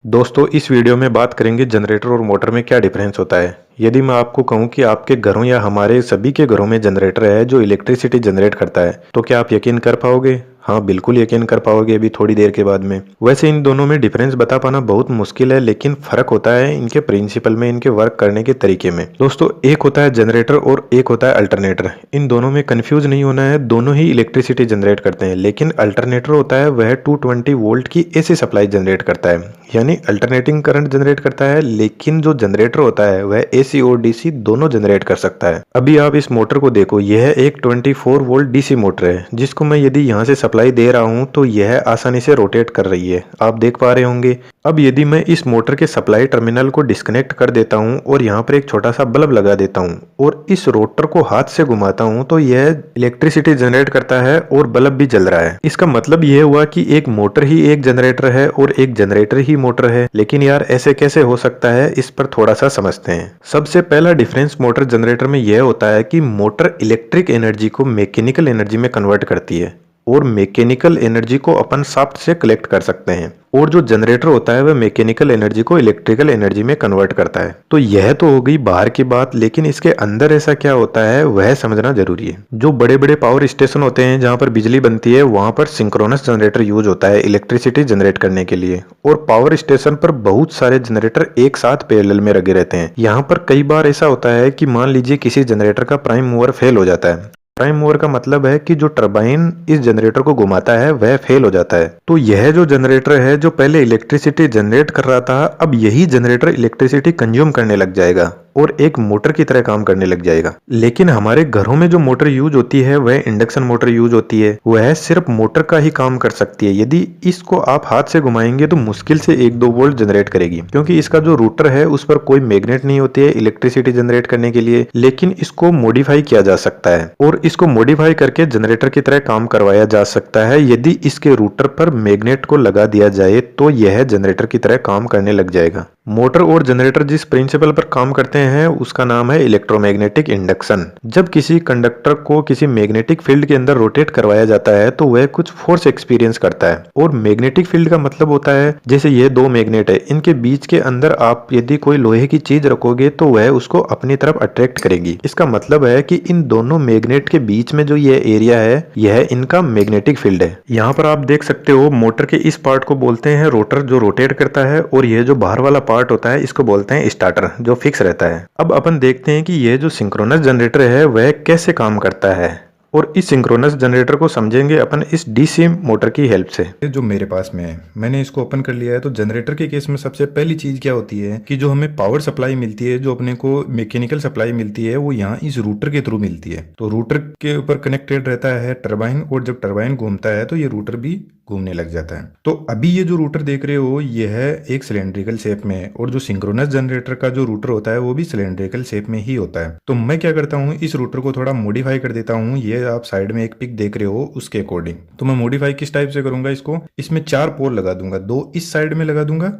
दोस्तों इस वीडियो में बात करेंगे जनरेटर और मोटर में क्या डिफरेंस होता है। यदि मैं आपको कहूं कि आपके घरों या हमारे सभी के घरों में जनरेटर है जो इलेक्ट्रिसिटी जनरेट करता है, तो क्या आप यकीन कर पाओगे? हाँ, बिल्कुल यकीन कर पाओगे अभी थोड़ी देर के बाद में। वैसे इन दोनों में डिफरेंस बता पाना बहुत मुश्किल है, लेकिन फर्क होता है इनके प्रिंसिपल में, इनके वर्क करने के तरीके में। दोस्तों एक होता है जनरेटर और एक होता है अल्टरनेटर। इन दोनों में कंफ्यूज नहीं होना है, दोनों ही इलेक्ट्रिसिटी जनरेट करते हैं, लेकिन अल्टरनेटर होता है वह 220 वोल्ट की एसी सप्लाई जनरेट करता है, यानी अल्टरनेटिंग करंट जनरेट करता है। लेकिन जो जनरेटर होता है वह एसी और डीसी दोनों जनरेट कर सकता है। अभी आप इस मोटर को देखो, यह एक 24 वोल्ट डीसी मोटर है, जिसको मैं यदि यहाँ से सप्लाई दे रहा हूँ तो यह आसानी से रोटेट कर रही है, आप देख पा रहे होंगे। अब यदि मैं इस मोटर के सप्लाई टर्मिनल को डिस्कनेक्ट कर देता हूँ और यहाँ पर एक छोटा सा बल्ब लगा देता हूँ और इस रोटर को हाथ से घुमाता हूँ, तो यह इलेक्ट्रिसिटी जनरेट करता है और बल्ब भी जल रहा है। इसका मतलब यह हुआ कि एक मोटर ही एक जनरेटर है और एक जनरेटर ही मोटर है। लेकिन यार ऐसे कैसे हो सकता है, इस पर थोड़ा सा समझते हैं। सबसे पहला डिफरेंस मोटर जनरेटर में यह होता है कि मोटर इलेक्ट्रिक एनर्जी को मैकेनिकल एनर्जी में कन्वर्ट करती है और मैकेनिकल एनर्जी को अपन शाफ्ट से कलेक्ट कर सकते हैं, और जो जनरेटर होता है वह मैकेनिकल एनर्जी को इलेक्ट्रिकल एनर्जी में कन्वर्ट करता है। तो यह तो हो गई बाहर की बात, लेकिन इसके अंदर ऐसा क्या होता है वह समझना जरूरी है। जो बड़े बड़े पावर स्टेशन होते हैं जहां पर बिजली बनती है, वहां पर सिंक्रोनस जनरेटर यूज होता है इलेक्ट्रिसिटी जनरेट करने के लिए, और पावर स्टेशन पर बहुत सारे जनरेटर एक साथ पैरेलल में लगे रहते हैं। यहाँ पर कई बार ऐसा होता है कि मान लीजिए किसी जनरेटर का प्राइम मूवर फेल हो जाता है। प्राइम मूवर का मतलब है कि जो टरबाइन इस जनरेटर को घुमाता है वह फेल हो जाता है। तो यह जो जनरेटर है जो पहले इलेक्ट्रिसिटी जनरेट कर रहा था, अब यही जनरेटर इलेक्ट्रिसिटी कंज्यूम करने लग जाएगा और एक मोटर की तरह काम करने लग जाएगा। लेकिन हमारे घरों में जो मोटर यूज होती है वह इंडक्शन मोटर यूज होती है, वह सिर्फ मोटर का ही काम कर सकती है। यदि इसको आप हाथ से घुमाएंगे तो मुश्किल से 1-2 वोल्ट जनरेट करेगी, क्योंकि इसका जो रूटर है उस पर कोई मैग्नेट नहीं होती है इलेक्ट्रिसिटी जनरेट करने के लिए। लेकिन इसको मॉडिफाई किया जा सकता है और इसको मॉडिफाई करके जनरेटर की तरह काम करवाया जा सकता है। यदि इसके रूटर पर मैग्नेट को लगा दिया जाए तो यह जनरेटर की तरह काम करने लग जाएगा। मोटर और जनरेटर जिस प्रिंसिपल पर काम करते हैं उसका नाम है इलेक्ट्रोमैग्नेटिक इंडक्शन। जब किसी कंडक्टर को किसी मैग्नेटिक फील्ड के अंदर रोटेट करवाया जाता है तो वह कुछ फोर्स एक्सपीरियंस करता है, और मैग्नेटिक फील्ड का मतलब होता है जैसे ये दो मैग्नेट है, इनके बीच के अंदर आप यदि कोई लोहे की चीज रखोगे तो वह उसको अपनी तरफ अट्रैक्ट करेगी। इसका मतलब है कि इन दोनों मैग्नेट के बीच में जो ये एरिया है यह इनका मैग्नेटिक फील्ड है। यहाँ पर आप देख सकते हो मोटर के इस पार्ट को बोलते हैं रोटर जो रोटेट करता है, और यह जो बाहर वाला पार्ट होता है इसको बोलते हैं स्टार्टर जो फिक्स रहता है। अब अपन देखते हैं कि यह जो सिंक्रोनस जनरेटर है वह कैसे काम करता है, और इस सिंक्रोनस जनरेटर को समझेंगे अपन इस डीसी मोटर की हेल्प से। जो मेरे पास में है मैंने इसको ओपन कर लिया है। तो जनरेटर के केस में सबसे पहली चीज क्या होती है कि जो हमें पावर सप्लाई मिलती है, जो अपने को मैकेनिकल सप्लाई मिलती है, वो यहाँ इस रूटर के थ्रू मिलती है। तो रूटर के ऊपर कनेक्टेड रहता है टरबाइन, और जब टरबाइन घूमता है तो ये रूटर भी घूमने लग जाता है। तो अभी ये जो रूटर देख रहे हो ये है एक सिलेंड्रिकल शेप में है, और जो सिंक्रोनस जनरेटर का जो रूटर होता है वो भी सिलेंड्रिकल शेप में ही होता है। तो मैं क्या करता हूँ, इस रूटर को थोड़ा मॉडिफाई कर देता हूँ। ये आप साइड में एक पिक देख रहे हो उसके अकॉर्डिंग। तो मैं मॉडिफाई किस टाइप से करूंगा इसको, इसमें 4 पोल लगा दूंगा, 2 इस साइड में लगा दूंगा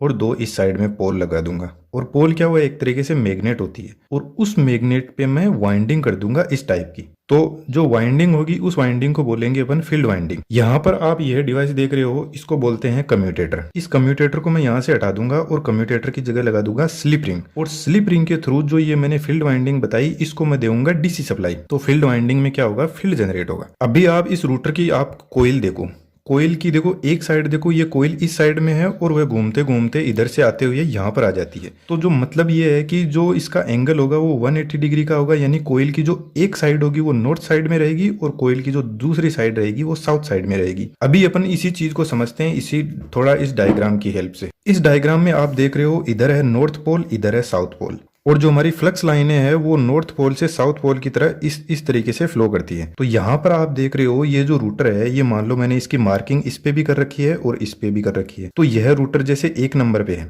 और 2 इस साइड में पोल लगा दूंगा। और पोल क्या हुआ, एक तरीके से मैग्नेट होती है, और उस मैग्नेट पे मैं वाइंडिंग कर दूंगा इस टाइप की। तो जो वाइंडिंग होगी उस वाइंडिंग को बोलेंगे अपन फील्ड वाइंडिंग। यहाँ पर आप यह डिवाइस देख रहे हो इसको बोलते हैं कम्यूटेटर। इस कम्यूटेटर को मैं यहाँ से हटा दूंगा और कम्यूटेटर की जगह लगा दूंगा स्लिप रिंग, और स्लिप रिंग के थ्रू जो ये मैंने फील्ड वाइंडिंग बताई इसको मैं दूंगा डीसी सप्लाई। तो फील्ड वाइंडिंग में क्या होगा, फील्ड जनरेट होगा। अभी आप इस रूटर की आप कोयल देखो, कोयल की देखो एक साइड देखो, ये कोयल इस साइड में है और वह घूमते घूमते इधर से आते हुए यहाँ पर आ जाती है। तो जो मतलब ये है कि जो इसका एंगल होगा वो 180 डिग्री का होगा, यानी कोयल की जो एक साइड होगी वो नॉर्थ साइड में रहेगी और कोयल की जो दूसरी साइड रहेगी वो साउथ साइड में रहेगी। अभी अपन इसी चीज को समझते हैं इसी थोड़ा इस डायग्राम की हेल्प से। इस डायग्राम में आप देख रहे हो इधर है नॉर्थ पोल, इधर है साउथ पोल, और जो हमारी फ्लक्स लाइनें हैं वो नॉर्थ पोल से साउथ पोल की तरह इस तरीके से फ्लो करती है। तो यहाँ पर आप देख रहे हो ये जो रूटर है, ये मान लो मैंने इसकी मार्किंग इस पे भी कर रखी है और इस पे भी कर रखी है। तो यह रूटर जैसे 1 नंबर पे है,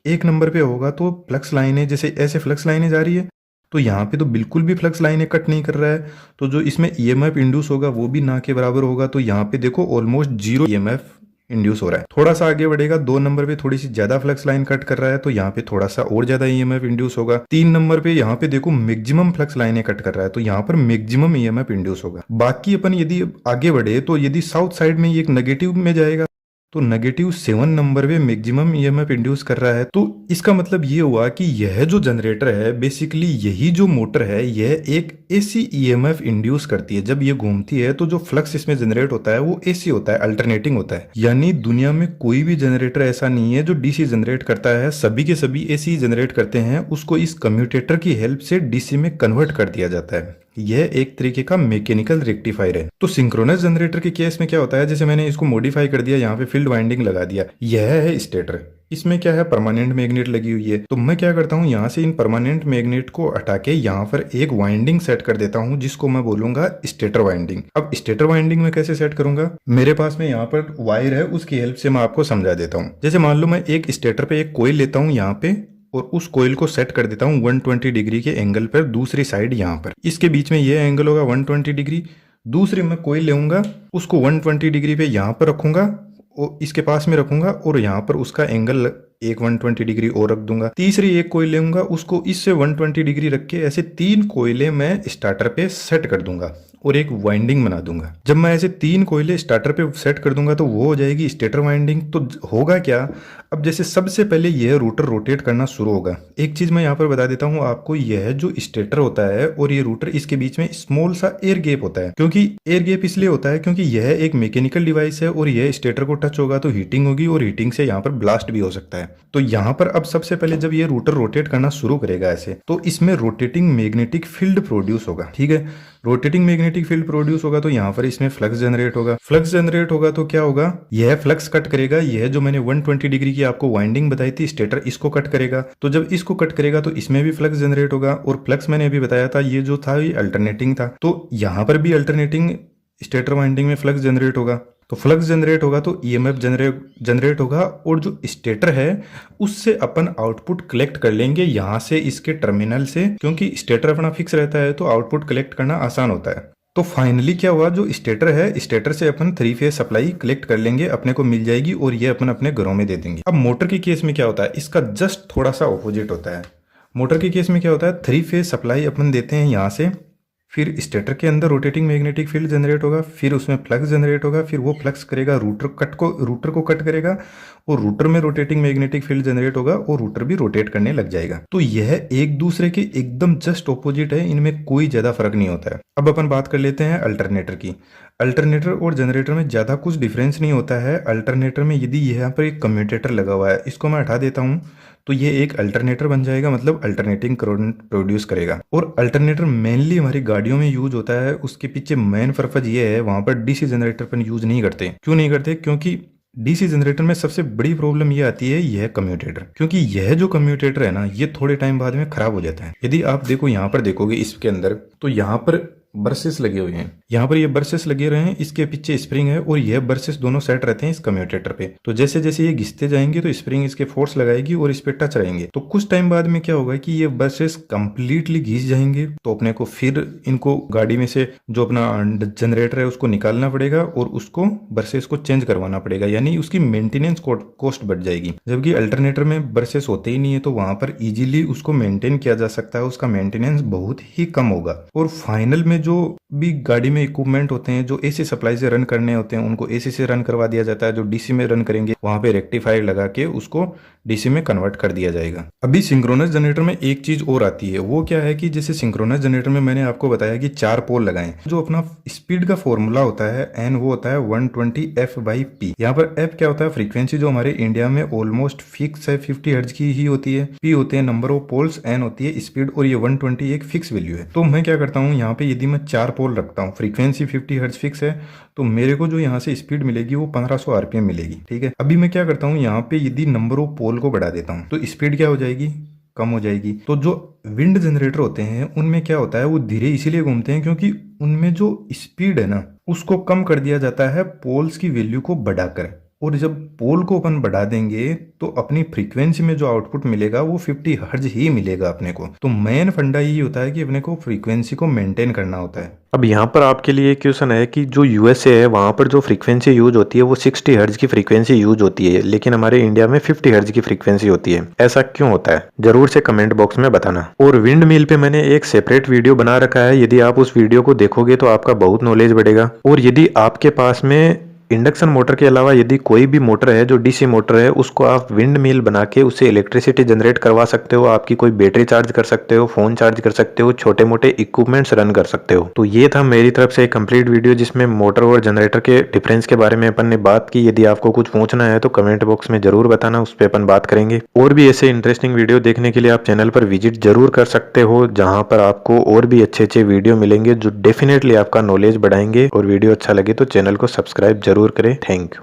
1 नंबर पे होगा तो फ्लक्स लाइनें जैसे ऐसे फ्लक्स लाइनें जा रही है, तो यहाँ पे तो बिल्कुल भी फ्लक्स लाइनें कट नहीं कर रहा है। तो जो इसमें ईएमएफ इंड्यूस होगा वो भी ना के बराबर होगा। तो यहाँ पे देखो ऑलमोस्ट 0 ईएमएफ इंड्यूस हो रहा है। थोड़ा सा आगे बढ़ेगा, 2 नंबर पे थोड़ी सी ज्यादा फ्लक्स लाइन कट कर रहा है, तो यहाँ पे थोड़ा सा और ज्यादा ईएमएफ इंड्यूस होगा। 3 नंबर पे यहाँ पे देखो मैक्सिमम फ्लक्स लाइनें कट कर रहा है, तो यहाँ पर मैक्सिमम ईएमएफ इंड्यूस होगा। बाकी अपन यदि आगे बढ़े तो यदि साउथ साइड में ये एक नेगेटिव में जाएगा, तो -7 नंबर पे मैक्सिमम ईएमएफ इंड्यूस कर रहा है। तो इसका मतलब ये हुआ कि यह जो जनरेटर है बेसिकली यही जो मोटर है यह एक एसी ईएमएफ इंड्यूस करती है। जब ये घूमती है तो जो फ्लक्स इसमें जनरेट होता है वो एसी होता है, अल्टरनेटिंग होता है। यानी दुनिया में कोई भी जनरेटर ऐसा नहीं है जो डीसी जनरेट करता है, सभी के सभी एसी जनरेट करते हैं। उसको इस कम्यूटेटर की हेल्प से डीसी में कन्वर्ट कर दिया जाता है। यह एक तरीके का मैकेनिकल रेक्टिफायर है। तो सिंक्रोनस जनरेटर के केस में क्या होता है, जैसे मैंने इसको मॉडिफाई कर दिया, यहाँ पे फील्ड वाइंडिंग लगा दिया, यह है स्टेटर। इसमें क्या है, परमानेंट मैग्नेट लगी हुई है। तो मैं क्या करता हूँ, यहाँ से इन परमानेंट मैग्नेट को हटा के यहाँ पर एक वाइंडिंग सेट कर देता हूँ जिसको मैं बोलूंगा स्टेटर वाइंडिंग। अब स्टेटर वाइंडिंग में कैसे सेट करूंगा, मेरे पास में यहाँ पर वायर है, उसकी हेल्प से मैं आपको समझा देता हूँ। जैसे मान लो मैं एक स्टेटर पे एक कोयल लेता हूँ यहाँ पे, और उस कोयल को सेट कर देता हूँ 120 डिग्री के एंगल पर, दूसरी साइड यहाँ पर। इसके बीच में ये एंगल होगा 120 डिग्री। दूसरी मैं कोयल लेऊंगा, उसको 120 डिग्री पे यहाँ पर रखूंगा और इसके पास में रखूंगा, और यहाँ पर उसका एंगल एक 120 डिग्री और रख दूंगा। तीसरी एक कोयल लेऊंगा, उसको इससे 120 डिग्री रख के ऐसे 3 कोयले मैं स्टार्टर पे सेट कर दूंगा और एक वाइंडिंग बना दूंगा। जब मैं ऐसे 3 कोयले स्टार्टर पे सेट कर दूंगा तो वो हो जाएगी स्टेटर वाइंडिंग। तो होगा क्या, अब जैसे सबसे पहले यह रोटर रोटेट करना शुरू होगा। एक चीज मैं यहाँ पर बता देता हूँ आपको, यह जो स्टेटर होता है और ये रोटर, इसके बीच में स्मॉल सा एयर गैप होता है। क्योंकि एयर गैप इसलिए होता है क्योंकि यह एक मैकेनिकल डिवाइस है और यह स्टेटर को टच होगा तो हीटिंग होगी और हीटिंग से यहाँ पर ब्लास्ट भी हो सकता है। तो यहाँ पर अब सबसे पहले जब ये रोटर रोटेट करना शुरू करेगा ऐसे, तो इसमें रोटेटिंग मैग्नेटिक फील्ड प्रोड्यूस होगा। ठीक है, रोटेटिंग मैग्नेटिक फील्ड प्रोड्यूस होगा तो यहाँ पर इसमें फ्लक्स जनरेट होगा। फ्लक्स जनरेट होगा तो क्या होगा, यह फ्लक्स कट करेगा, यह जो मैंने 120 डिग्री की आपको वाइंडिंग बताई थी स्टेटर, इसको कट करेगा। तो जब इसको कट करेगा तो इसमें भी फ्लक्स जनरेट होगा, और फ्लक्स मैंने अभी बताया था ये जो था ये अल्टरनेटिंग था, तो यहाँ पर भी अल्टरनेटिंग स्टेटर वाइंडिंग में फ्लक्स जनरेट होगा। तो फ्लक्स जनरेट होगा तो ईएमएफ जनरेट होगा, और जो स्टेटर है उससे अपन आउटपुट कलेक्ट कर लेंगे यहाँ से, इसके टर्मिनल से। क्योंकि स्टेटर अपना फिक्स रहता है तो आउटपुट कलेक्ट करना आसान होता है। तो फाइनली क्या हुआ, जो स्टेटर है स्टेटर से अपन 3 फेज सप्लाई कलेक्ट कर लेंगे, अपने को मिल जाएगी और ये अपन अपने घरों में दे देंगे। अब मोटर के केस में क्या होता है, इसका जस्ट थोड़ा सा ऑपोजिट होता है। मोटर के केस में क्या होता है, 3 फेज सप्लाई अपन देते हैं यहाँ से, फिर स्टेटर के अंदर रोटेटिंग मैग्नेटिक फील्ड जनरेट होगा, फिर उसमें फ्लक्स जनरेट होगा, फिर वो फ्लक्स करेगा रूटर को कट करेगा, और रूटर में रोटेटिंग मैग्नेटिक फील्ड जनरेट होगा और रूटर भी रोटेट करने लग जाएगा। तो यह एक दूसरे के एकदम जस्ट ऑपोजिट है, इनमें कोई ज्यादा फर्क नहीं होता है। अब अपन बात कर लेते हैं अल्टरनेटर की। अल्टरनेटर और जनरेटर में ज्यादा कुछ डिफरेंस नहीं होता है। अल्टरनेटर में यदि यहाँ पर एक कम्यूटेटर लगा हुआ है, इसको मैं हटा देता हूँ तो ये एक अल्टरनेटर बन जाएगा, मतलब अल्टरनेटिंग करंट प्रोड्यूस करेगा। और अल्टरनेटर मेनली हमारी गाड़ियों में यूज होता है, उसके पीछे मेन पर्पज ये है, वहां पर डीसी जनरेटर पर यूज नहीं करते। क्यों नहीं करते, क्योंकि डीसी जनरेटर में सबसे बड़ी प्रॉब्लम ये आती है, यह कम्यूटेटर। क्योंकि यह जो कम्यूटेटर है ना, ये थोड़े टाइम बाद में खराब हो जाता है। यदि आप देखो यहाँ पर देखोगे इसके अंदर, तो यहाँ पर बर्सेस लगे हुए हैं, यहाँ पर ये बर्सेस लगे रहे हैं, इसके पीछे स्प्रिंग है और यह बर्सेस दोनों सेट रहते हैं इस कम्यूटेटर पे। तो जैसे जैसे ये घिसते जाएंगे तो स्प्रिंग इसके फोर्स लगाएगी और इस पे टच रहेंगे। तो कुछ टाइम बाद में क्या होगा कि ये बर्सेस कंप्लीटली घिस जाएंगे, तो अपने को फिर इनको गाड़ी में से जो अपना जनरेटर है उसको निकालना पड़ेगा और उसको बर्सेस को चेंज करवाना पड़ेगा, यानी उसकी मेंटेनेंस कॉस्ट बढ़ जाएगी। जबकि अल्टरनेटर में बर्सेस होते ही नहीं है, तो वहां पर इजीली उसको मेंटेन किया जा सकता है, उसका मेंटेनेंस बहुत ही कम होगा। और फाइनल में जो भी गाड़ी में इक्विपमेंट होते हैं जो एसी सप्लाई से रन करने होते हैं, उनको एसी से रन करवा दिया जाता है। जो डीसी में रन करेंगे वहां पे रेक्टिफायर लगा के उसको डीसी में कन्वर्ट कर दिया जाएगा। अभी सिंक्रोनस जनरेटर में एक चीज और आती है, वो क्या है कि जैसे सिंक्रोनस जनरेटर में मैंने आपको बताया कि 4 पोल लगाएं। जो अपना स्पीड का फॉर्मूला होता है एन, वो होता है 120 f/p। यहाँ पर एफ क्या होता है, फ्रीक्वेंसी जो हमारे इंडिया में ऑलमोस्ट फिक्स है, 50 हर्ट्ज की ही होती है। पी होते हैं नंबर ऑफ पोल्स, एन होती है स्पीड, और ये 120 एक फिक्स वैल्यू है। तो मैं क्या करता हूँ, यहाँ पे यदि मैं 4 पोल रखता हूँ, फ्रीक्वेंसी 50 हर्ट्ज फिक्स है, तो मेरे को जो यहाँ से स्पीड मिलेगी वो 1500 आरपीएम मिलेगी। ठीक है, अभी मैं क्या करता हूँ, यहाँ पे यदि नंबर ऑफ पोल को बढ़ा देता हूँ तो स्पीड क्या हो जाएगी, कम हो जाएगी। तो जो विंड जनरेटर होते हैं उनमें क्या होता है, वो धीरे इसीलिए घूमते हैं क्योंकि उनमें जो स्पीड है ना उसको कम कर दिया जाता है पोल्स की वैल्यू को बढ़ाकर। और जब पोल को अपन बढ़ा देंगे तो अपनी फ्रीक्वेंसी में जो आउटपुट मिलेगा वो 50 हर्ट्ज ही मिलेगा अपने को। तो मेन फंडा यही होता है कि अपने को फ्रीक्वेंसी को मेंटेन करना होता है। अब यहाँ पर आपके लिए एक क्वेश्चन है कि जो यूएसए है वहाँ पर जो फ्रीक्वेंसी यूज होती है वो 60 हर्ट्ज की फ्रीक्वेंसी यूज होती है, लेकिन हमारे इंडिया में 50 हर्ट्ज की फ्रीक्वेंसी होती है। ऐसा क्यों होता है, जरूर से कमेंट बॉक्स में बताना। और विंड मिल पे मैंने एक सेपरेट वीडियो बना रखा है, यदि आप उस वीडियो को देखोगे तो आपका बहुत नॉलेज बढ़ेगा। और यदि आपके पास में इंडक्शन मोटर के अलावा यदि कोई भी मोटर है जो डीसी मोटर है उसको आप विंड मिल बना के उससे इलेक्ट्रिसिटी जनरेट करवा सकते हो, आपकी कोई बैटरी चार्ज कर सकते हो, फोन चार्ज कर सकते हो, छोटे मोटे इक्विपमेंट्स रन कर सकते हो। तो ये था मेरी तरफ से एक कंप्लीट वीडियो जिसमें मोटर और जनरेटर के डिफरेंस के बारे में अपन ने बात की। यदि आपको कुछ पूछना है तो कमेंट बॉक्स में जरूर बताना, उस पर अपन बात करेंगे। और भी ऐसे इंटरेस्टिंग वीडियो देखने के लिए आप चैनल पर विजिट जरूर कर सकते हो, जहां पर आपको और भी अच्छे अच्छे वीडियो मिलेंगे जो डेफिनेटली आपका नॉलेज बढ़ाएंगे। और वीडियो अच्छा लगे तो चैनल को सब्सक्राइब जरूर करें। Thank you.